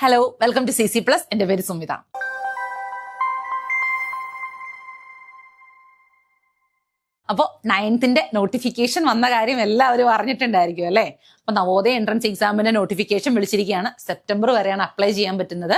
Hello, welcome to CC Plus. എൻ്റെ പേര് സുമിത. അപ്പോൾ 9th നോട്ടിഫിക്കേഷൻ വന്ന കാര്യം എല്ലാവരും അറിഞ്ഞിട്ടുണ്ടായിരിക്കും അല്ലേ? അപ്പോൾ നവോദയ എൻട്രൻസ് എക്സാമിന്റെ നോട്ടിഫിക്കേഷൻ വിളിച്ചിരിക്കുകയാണ്. സെപ്റ്റംബർ വരെയാണ് അപ്ലൈ ചെയ്യാൻ പറ്റുന്നത്.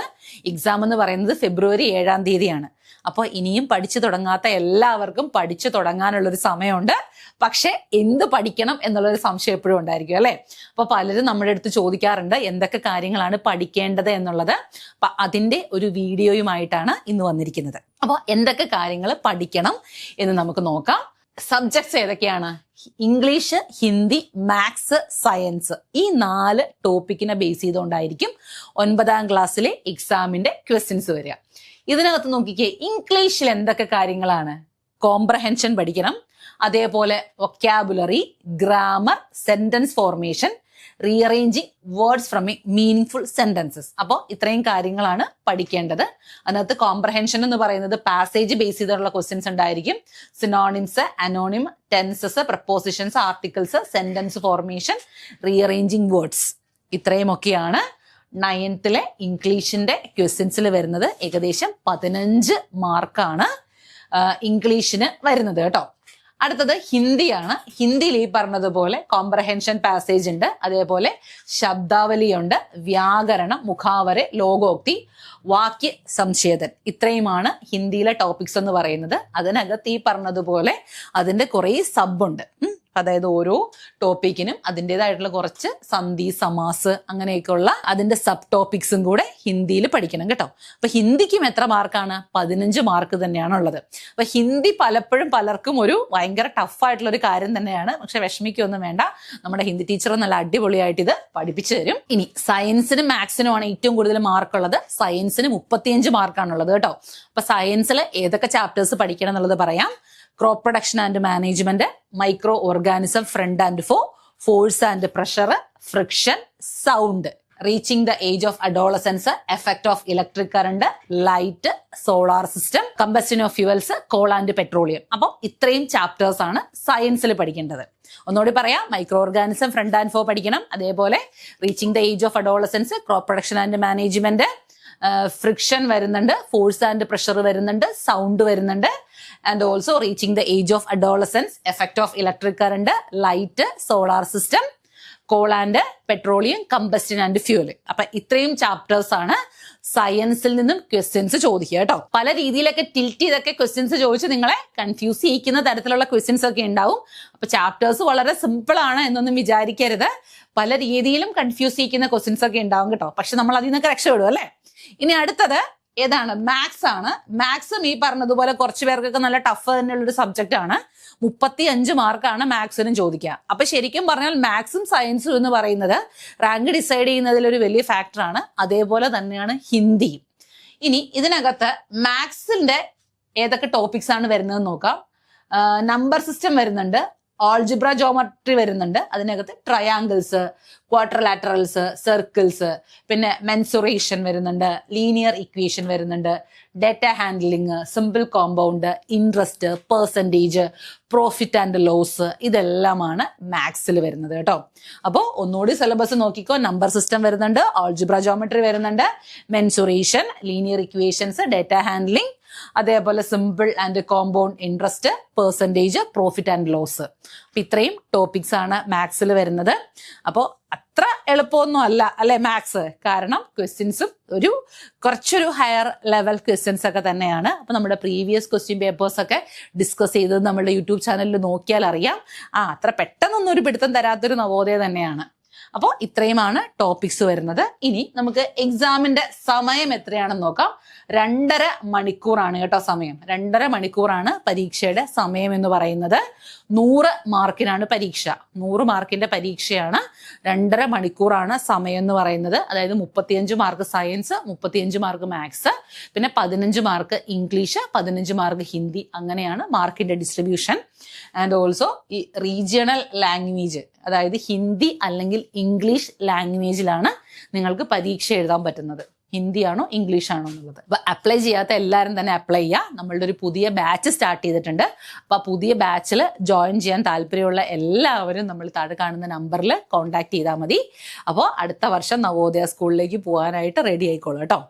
എക്സാം എന്ന് പറയുന്നത് ഫെബ്രുവരി 7-ാം തീയതിയാണ്. അപ്പോൾ ഇനിയും പഠിച്ചു തുടങ്ങാത്ത എല്ലാവർക്കും പഠിച്ചു തുടങ്ങാനുള്ളൊരു സമയമുണ്ട്. പക്ഷെ എന്ത് പഠിക്കണം എന്നുള്ളൊരു സംശയം എപ്പോഴും ഉണ്ടായിരിക്കും അല്ലേ? അപ്പോൾ പലരും നമ്മുടെ അടുത്ത് ചോദിക്കാറുണ്ട് എന്തൊക്കെ കാര്യങ്ങളാണ് പഠിക്കേണ്ടത് എന്നുള്ളത്. അപ്പൊ അതിന്റെ ഒരു വീഡിയോയുമായിട്ടാണ് ഇന്ന് വന്നിരിക്കുന്നത്. അപ്പോൾ എന്തൊക്കെ കാര്യങ്ങൾ പഠിക്കണം എന്ന് നമുക്ക് നോക്കാം. സബ്ജക്ട്സ് ഏതൊക്കെയാണ്? English, Hindi, maths, science. ഈ 4 ടോപ്പിക്കിനെ ബേസ് ചെയ്തുകൊണ്ടായിരിക്കും 9ാം ക്ലാസ്സിലെ എക്സാമിന്റെ ക്വസ്റ്റ്യൻസ് വരിക. ഇതിനകത്ത് നോക്കിക്കേ, ഇംഗ്ലീഷിൽ എന്തൊക്കെ കാര്യങ്ങളാണ്? കോംപ്രഹെൻഷൻ പഠിക്കണം, അതേപോലെ vocabulary, grammar, sentence formation, rearranging words from a meaningful sentences. അപ്പോൾ ഇത്രയും കാര്യങ്ങളാണ് പഠിക്കേണ്ടത്. അതിനകത്ത് കോംപ്രഹെൻഷൻ എന്ന് പറയുന്നത് പാസേജ് ബേസ് ചെയ്തിട്ടുള്ള ക്വസ്റ്റ്യൻസ് ഉണ്ടായിരിക്കും. സിനോണിംസ്, അനോണിം, tenses, prepositions, articles, sentence formation, rearranging words. ഇത്രയുമൊക്കെയാണ് 9th ഇംഗ്ലീഷിന്റെ ക്വസ്റ്റ്യൻസിൽ വരുന്നത്. ഏകദേശം 15 മാർക്കാണ് ഇംഗ്ലീഷിന് വരുന്നത് കേട്ടോ. അടുത്തത് ഹിന്ദിയാണ്. ഹിന്ദിയിൽ ഈ പറഞ്ഞതുപോലെ കോംപ്രഹെൻഷൻ പാസേജ് ഉണ്ട്, അതേപോലെ ശബ്ദാവലിയുണ്ട്, വ്യാകരണം, മുഖാവര, ലോകോക്തി, വാക്യ സംശേധൻ. ഇത്രയുമാണ് ഹിന്ദിയിലെ ടോപ്പിക്സ് എന്ന് പറയുന്നത്. അതിനകത്ത് ഈ പറഞ്ഞതുപോലെ അതിന്റെ കുറെ സബ് ഉണ്ട്. അതായത് ഓരോ ടോപ്പിക്കിനും അതിൻ്റെതായിട്ടുള്ള കുറച്ച് സന്ധി, സമാസ്, അങ്ങനെയൊക്കെയുള്ള അതിന്റെ സബ് ടോപ്പിക്സും കൂടെ ഹിന്ദിയിൽ പഠിക്കണം കേട്ടോ. അപ്പൊ ഹിന്ദിക്കും എത്ര മാർക്കാണ്? 15 മാർക്ക് തന്നെയാണ് ഉള്ളത്. അപ്പൊ ഹിന്ദി പലപ്പോഴും പലർക്കും ഒരു ഭയങ്കര ടഫായിട്ടുള്ള ഒരു കാര്യം തന്നെയാണ്. പക്ഷെ വിഷമിക്കൊന്നും വേണ്ട, നമ്മുടെ ഹിന്ദി ടീച്ചർ നല്ല അടിപൊളിയായിട്ട് ഇത് പഠിപ്പിച്ചു തരും. ഇനി സയൻസിനും മാത്സിനുമാണ് ഏറ്റവും കൂടുതൽ മാർക്കുള്ളത്. സയൻസിന് 35 മാർക്കാണുള്ളത് കേട്ടോ. അപ്പൊ സയൻസിൽ ഏതൊക്കെ ചാപ്റ്റേഴ്സ് പഠിക്കണം എന്നുള്ളത് പറയാം. Crop production and management, micro organism friend and force and pressure, friction, sound, reaching the age of adolescence, effect of electric current, light, solar system, combustion of fuels, coal and petroleum. അപ്പോൾ ഇത്രയും chapters ആണ് സയൻസിൽ പഠിക്കേണ്ടത്. ഒന്നുകൂടി പറയാം, micro organism friend and foe പഠിക്കണം, അതേപോലെ reaching the age of adolescence, crop production and management, friction വരുന്നുണ്ട്, ഫോഴ്സ് ആൻഡ് പ്രഷർ വരുന്നുണ്ട്, സൗണ്ട് വരുന്നുണ്ട്, and also reaching the age of adolescence, effect of electric current, light, solar system, call and petroleum, combustion and fuel. അപ്പൊ ഇത്രയും chapters ആണ് സയൻസിൽ നിന്നും questions ചോദിക്കുക കേട്ടോ. പല രീതിയിലൊക്കെ ടിൽറ്റ് ചെയ്തൊക്കെ ക്വസ്റ്റ്യൻസ് ചോദിച്ച് നിങ്ങളെ കൺഫ്യൂസ് ചെയ്യിക്കുന്ന തരത്തിലുള്ള ക്വസ്റ്റ്യൻസ് ഒക്കെ ഉണ്ടാവും. അപ്പൊ ചാപ്റ്റേഴ്സ് വളരെ സിമ്പിൾ ആണ് എന്നൊന്നും വിചാരിക്കരുത്. പല രീതിയിലും കൺഫ്യൂസ് ചെയ്യിക്കുന്ന ക്വസ്റ്റ്യൻസ് ഒക്കെ ഉണ്ടാവും കേട്ടോ. പക്ഷെ നമ്മൾ അതിൽ നിന്നൊക്കെ രക്ഷപ്പെടും അല്ലേ? ഇനി അടുത്തത് ഏതാണ്? മാത്സ് ആണ്. മാത്സും ഈ പറഞ്ഞതുപോലെ കുറച്ചു പേർക്കൊക്കെ നല്ല ടഫ് തന്നെയുള്ളൊരു സബ്ജക്റ്റ് ആണ്. 35 മാർക്കാണ് മാത്സിനും ചോദിക്കുക. അപ്പൊ ശരിക്കും പറഞ്ഞാൽ മാത്സും സയൻസും എന്ന് പറയുന്നത് റാങ്ക് ഡിസൈഡ് ചെയ്യുന്നതിൽ ഒരു വലിയ ഫാക്ടറാണ്. അതേപോലെ തന്നെയാണ് ഹിന്ദിയും. ഇനി ഇതിനകത്ത് മാത്സിന്റെ ഏതൊക്കെ ടോപ്പിക്സ് ആണ് വരുന്നതെന്ന് നോക്കാം. നമ്പർ സിസ്റ്റം വരുന്നുണ്ട്, ആൾജിബ്ര ജോമെട്രി വരുന്നുണ്ട്, അതിനകത്ത് ട്രയാങ്കിൾസ്, ക്വാഡ്രിലാറ്ററൽസ്, സർക്കിൾസ്, പിന്നെ മെൻസുറേഷൻ വരുന്നുണ്ട്, ലീനിയർ ഇക്വേഷൻ വരുന്നുണ്ട്, data handling, simple compound, interest, percentage, profit and loss. ഇതെല്ലാമാണ് മാത്സിൽ വരുന്നത് കേട്ടോ. അപ്പോൾ ഒന്നുകൂടി സിലബസ് നോക്കിക്കോ. നമ്പർ സിസ്റ്റം വരുന്നുണ്ട്, ആൾജിബ്ര ജോമെട്രി വരുന്നുണ്ട്, mensuration, linear equations, data handling, അതേപോലെ simple and compound, interest, percentage, profit and loss. അപ്പൊ ഇത്രയും ടോപ്പിക്സ് ആണ് മാത്സിൽ വരുന്നത്. അപ്പോൾ അത്ര എളുപ്പമൊന്നും അല്ല അല്ലെ മാത്സ്? കാരണം ക്വസ്റ്റ്യൻസും കുറച്ചൊരു ഹയർ ലെവൽ ക്വസ്റ്റ്യൻസ് ഒക്കെ തന്നെയാണ്. അപ്പൊ നമ്മുടെ പ്രീവിയസ് ക്വസ്റ്റ്യൻ പേപ്പേഴ്സ് ഒക്കെ ഡിസ്കസ് ചെയ്തത് നമ്മുടെ യൂട്യൂബ് ചാനലിൽ നോക്കിയാൽ അറിയാം. അത്ര പെട്ടെന്നൊന്നും ഒരു പിടുത്തം തരാത്തൊരു നവോദയ തന്നെയാണ്. അപ്പോൾ ഇത്രയുമാണ് ടോപ്പിക്സ് വരുന്നത്. ഇനി നമുക്ക് എക്സാമിന്റെ സമയം എത്രയാണെന്ന് നോക്കാം. 2.5 മണിക്കൂറാണ് കേട്ടോ സമയം. 2.5 മണിക്കൂറാണ് പരീക്ഷയുടെ സമയം എന്ന് പറയുന്നത്. 100 മാർക്കിനാണ് പരീക്ഷ. 100 മാർക്കിന്റെ പരീക്ഷയാണ്. 2.5 മണിക്കൂറാണ് സമയം എന്ന് പറയുന്നത്. അതായത് 35 മാർക്ക് സയൻസ്, 35 മാർക്ക് മാത്സ്, പിന്നെ 15 മാർക്ക് ഇംഗ്ലീഷ്, 15 മാർക്ക് ഹിന്ദി. അങ്ങനെയാണ് മാർക്കിന്റെ ഡിസ്ട്രിബ്യൂഷൻ. ആൻഡ് ഓൾസോ ഈ റീജിയണൽ ലാംഗ്വേജ്, അതായത് ഹിന്ദി അല്ലെങ്കിൽ ഇംഗ്ലീഷ് ലാംഗ്വേജിലാണ് നിങ്ങൾക്ക് പരീക്ഷ എഴുതാൻ പറ്റുന്നത്. ഹിന്ദിയാണോ ഇംഗ്ലീഷ് ആണോ എന്നുള്ളത്. അപ്പോൾ അപ്ലൈ ചെയ്യാത്ത എല്ലാവരും തന്നെ അപ്ലൈ ചെയ്യുക. നമ്മളുടെ ഒരു പുതിയ ബാച്ച് സ്റ്റാർട്ട് ചെയ്തിട്ടുണ്ട്. അപ്പോൾ ആ പുതിയ ബാച്ചിൽ ജോയിൻ ചെയ്യാൻ താല്പര്യമുള്ള എല്ലാവരും നമ്മൾ താഴെ കാണുന്ന നമ്പറിൽ കോൺടാക്ട് ചെയ്താൽ മതി. അപ്പോൾ അടുത്ത വർഷം നവോദയ സ്കൂളിലേക്ക് പോകാനായിട്ട് റെഡി ആയിക്കോളൂ കേട്ടോ.